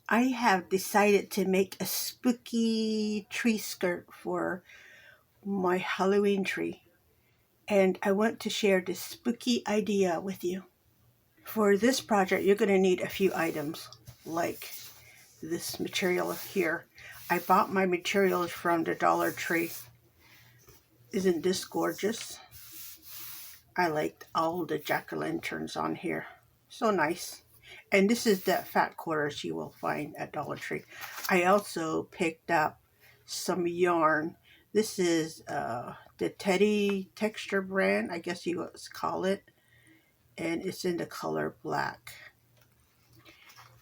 I have decided to make a spooky tree skirt for my Halloween tree, and I want to share this spooky idea with you. For this project, you're going to need a few items, like this material here. I bought my materials from the Dollar Tree. Isn't this gorgeous? I liked all the jack-o'-lanterns on here. So nice. And this is the fat quarters you will find at Dollar Tree. I also picked up some yarn. This is the Teddy Texture brand, I guess you would call it. And it's in the color black.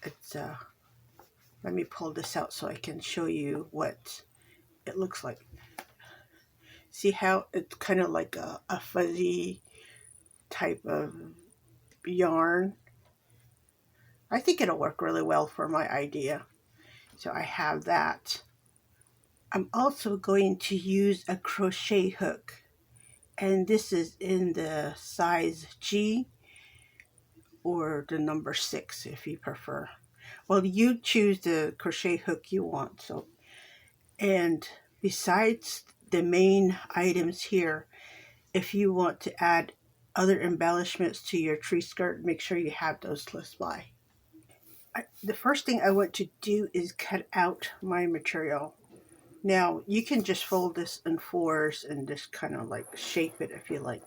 It's let me pull this out so I can show you what it looks like. See how it's kind of like a fuzzy type of yarn. I think it'll work really well for my idea. So I have that. I'm also going to use a crochet hook, and this is in the size G or the number 6 if you prefer. Well, you choose the crochet hook you want. So, and besides the main items here, if you want to add other embellishments to your tree skirt, make sure you have those close by. The first thing I want to do is cut out my material. Now, you can just fold this in fours and just kind of like shape it if you like.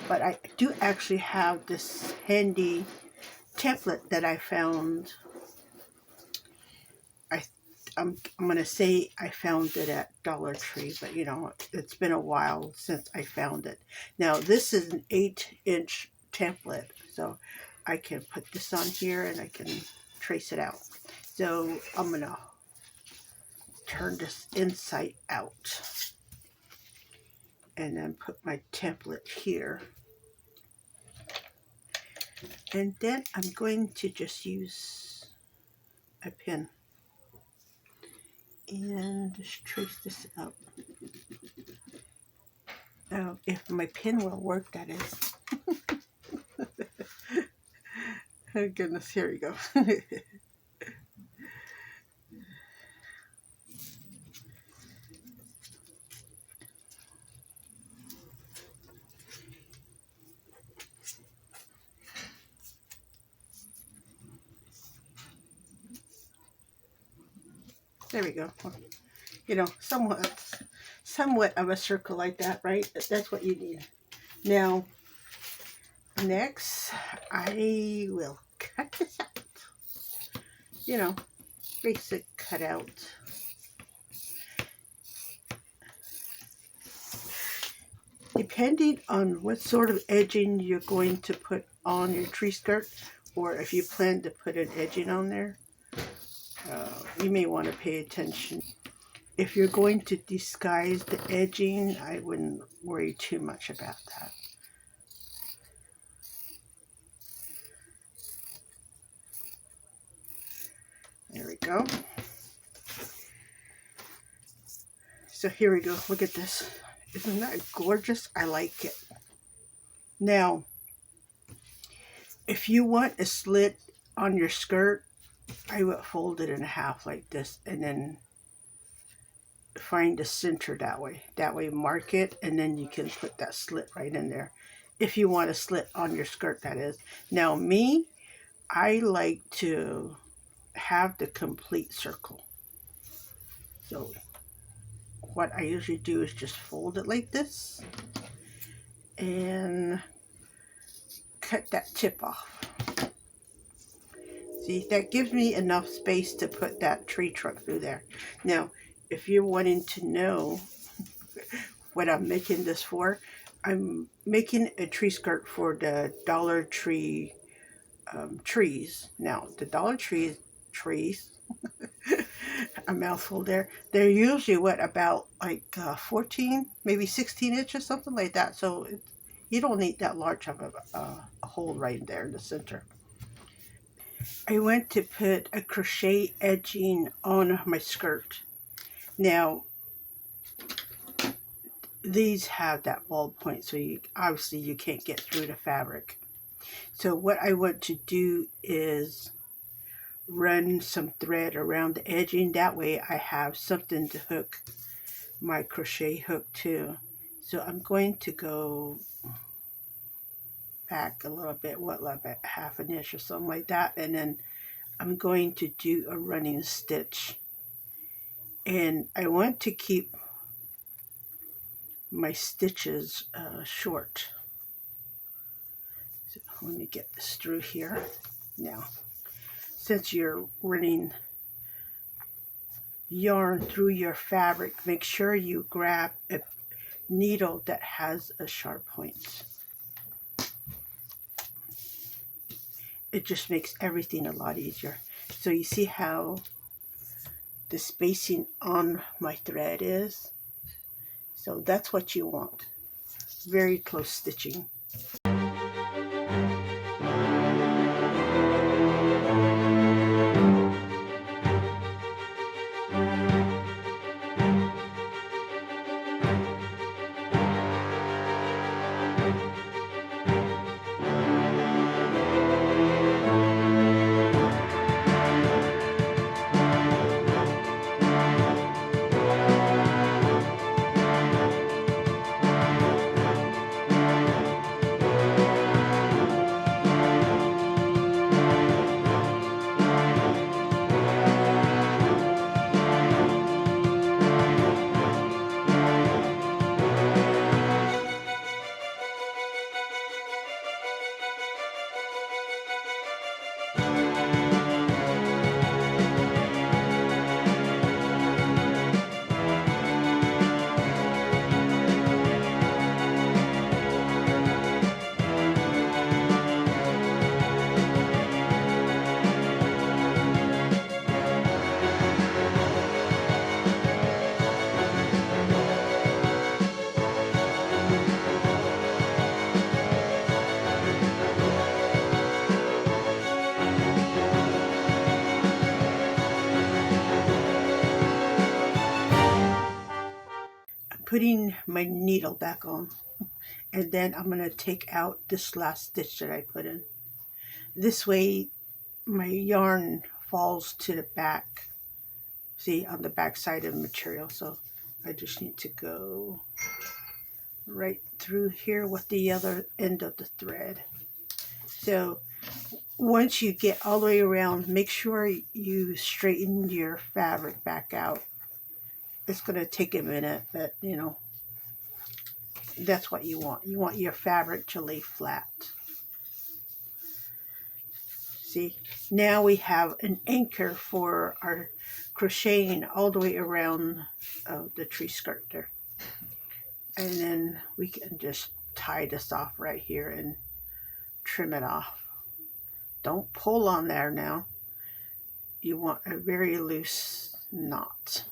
But I do actually have this handy template that I found. I'm going to say I found it at Dollar Tree, but you know, it's been a while since I found it. Now, this is an 8-inch template, so I can put this on here and I can trace it out. So I'm going to turn this inside out and then put my template here. And then I'm going to just use a pin and just trace this out. If my pin will work, that is. Oh goodness, here we go. There we go. You know, somewhat of a circle like that, right? That's what you need. Now, next, I will cut this out. You know, basic cutout. Depending on what sort of edging you're going to put on your tree skirt, or if you plan to put an edging on there, you may want to pay attention. If you're going to disguise the edging, I wouldn't worry too much about that. There we go. So here we go. Look at this. Isn't that gorgeous? I like it. Now, if you want a slit on your skirt, I would fold it in half like this and then find the center that way. That way, mark it, and then you can put that slit right in there. If you want a slit on your skirt, that is. Now, me, I like to have the complete circle. So what I usually do is just fold it like this and cut that tip off. See, that gives me enough space to put that tree trunk through there. Now, if you're wanting to know what I'm making this for, I'm making a tree skirt for the Dollar Tree trees. Now, the Dollar Tree trees, a mouthful there, they're usually what, about like 14, maybe 16 inches, something like that. So you don't need that large of a hole right there in the center. I went to put a crochet edging on my skirt. Now, these have that ball point, so obviously you can't get through the fabric. So what I want to do is run some thread around the edging. That way I have something to hook my crochet hook to. So I'm going to go back a little bit, like half an inch or something like that, and then I'm going to do a running stitch. And I want to keep my stitches short. So let me get this through here. Now, since you're running yarn through your fabric, make sure you grab a needle that has a sharp point. It just makes everything a lot easier. So you see how the spacing on my thread is? So that's what you want. Very close stitching. Putting my needle back on, and then I'm going to take out this last stitch that I put in. This way my yarn falls to the back, see, on the back side of the material. So I just need to go right through here with the other end of the thread. So once you get all the way around, make sure you straighten your fabric back out. It's going to take a minute, but you know, that's what you want. You want your fabric to lay flat. See, now we have an anchor for our crocheting all the way around the tree skirt there. And then we can just tie this off right here and trim it off. Don't pull on there now. You want a very loose knot.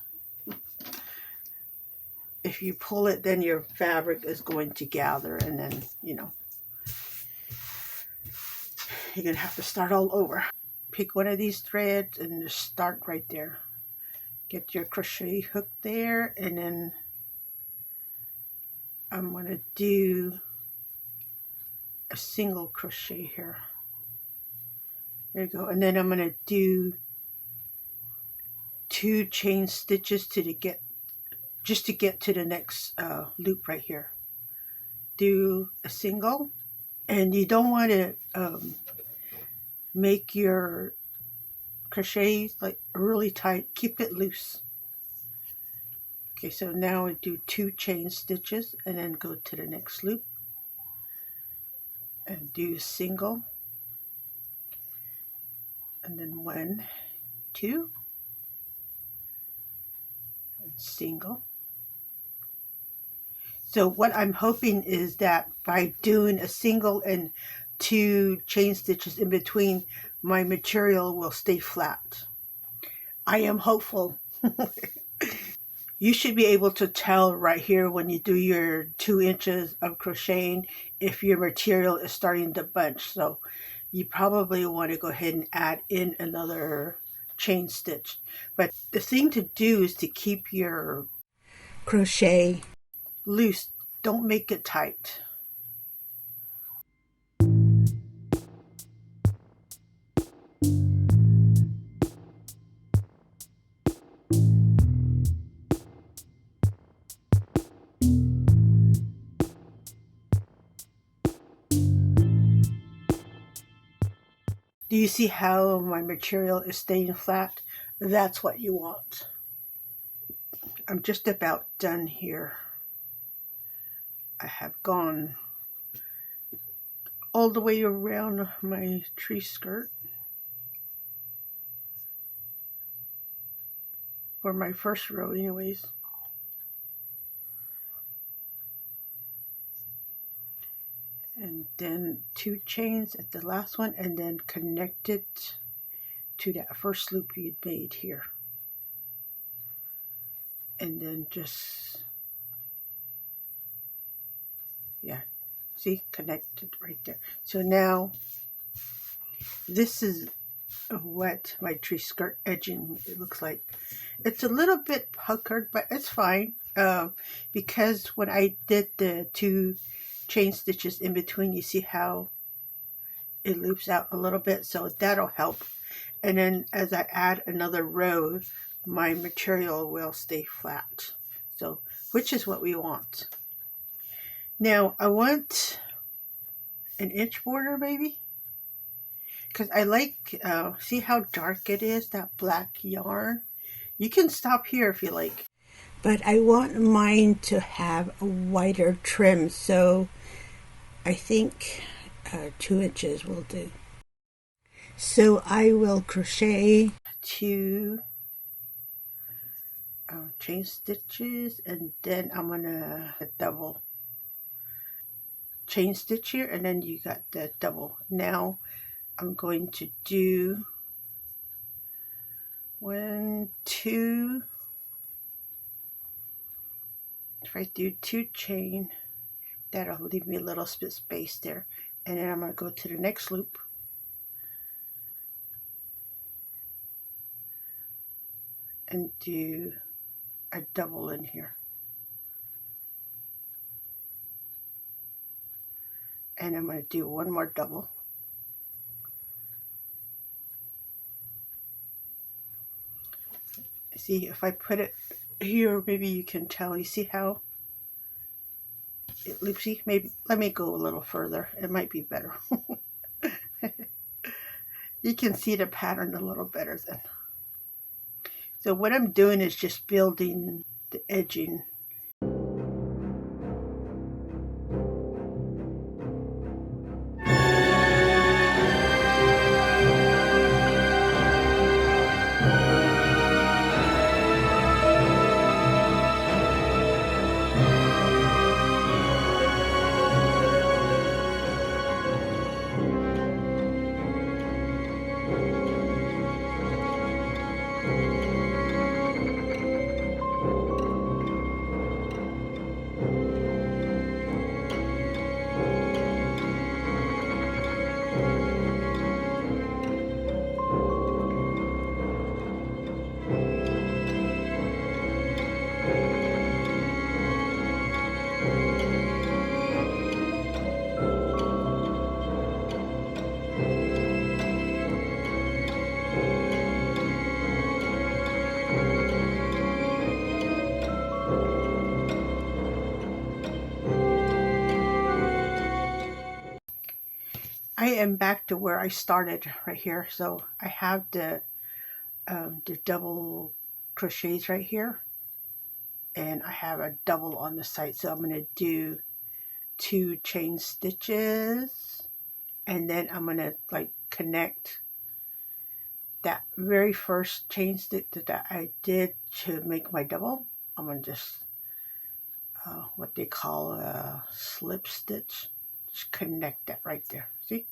If you pull it, then your fabric is going to gather, and then, you know, you're going to have to start all over. Pick one of these threads and just start right there. Get your crochet hook there, and then I'm going to do a single crochet here. There you go. And then I'm going to do 2 chain stitches just to get to the next loop right here. Do a single, and you don't want to make your crochet like really tight. Keep it loose. Okay, so now I do 2 chain stitches and then go to the next loop and do a single, and then 1, 2, and single. So what I'm hoping is that by doing a single and 2 chain stitches in between, my material will stay flat. I am hopeful. You should be able to tell right here when you do your 2 inches of crocheting if your material is starting to bunch. So you probably want to go ahead and add in another chain stitch. But the thing to do is to keep your crochet loose. Don't make it tight. Do you see how my material is staying flat? That's what you want. I'm just about done here. I have gone all the way around my tree skirt for my first row anyways. And then 2 chains at the last one, and then connect it to that first loop you'd made here. And then just, yeah, see, connected right there. So now this is what my tree skirt edging it looks like. It's a little bit puckered, but it's fine, because when I did the 2 chain stitches in between, you see how it loops out a little bit, so that'll help. And then as I add another row, my material will stay flat, so which is what we want. Now I want an inch border maybe, because I like, see how dark it is, that black yarn. You can stop here if you like, but I want mine to have a wider trim, so I think 2 inches will do. So I will crochet 2 chain stitches, and then I'm gonna double chain stitch here, and then you got the double. Now I'm going to do 1, 2. If I do 2 chain, that'll leave me a little bit space there, and then I'm going to go to the next loop and do a double in here, and I'm going to do 1 more double. See, if I put it here, maybe you can tell. You see how it loopsy? Maybe let me go a little further. It might be better. You can see the pattern a little better then. So what I'm doing is just building the edging. I am back to where I started right here. So I have the double crochets right here, and I have a double on the side. So I'm going to do 2 chain stitches, and then I'm going to like connect that very first chain stitch that I did to make my double. I'm going to just what they call a slip stitch. Just connect that right there. See?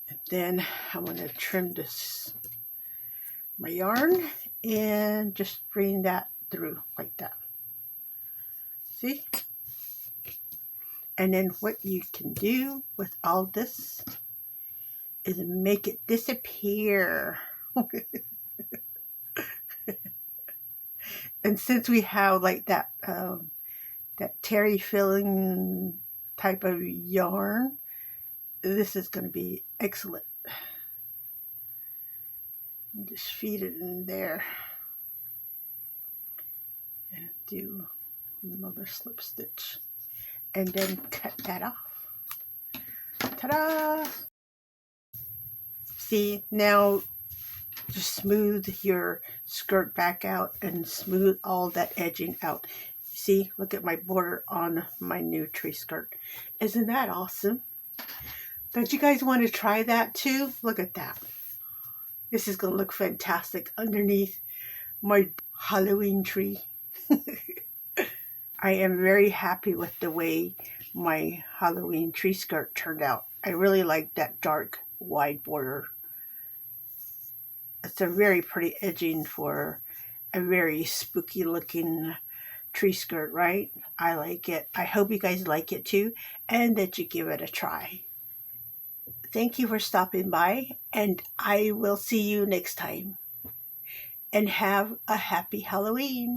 And then I'm going to trim this, my yarn, and just bring that through like that. See? And then what you can do with all this is make it disappear. And since we have like that that terry filling type of yarn, this is going to be excellent. Just feed it in there and do another slip stitch, and then cut that off. Ta-da! See, now just smooth your skirt back out and smooth all that edging out. See, look at my border on my new tree skirt. Isn't that awesome? Don't you guys want to try that too? Look at that. This is going to look fantastic underneath my Halloween tree. I am very happy with the way my Halloween tree skirt turned out. I really like that dark wide border. It's a very pretty edging for a very spooky looking tree skirt, right? I like it. I hope you guys like it too, and that you give it a try. Thank you for stopping by, and I will see you next time. And have a happy Halloween.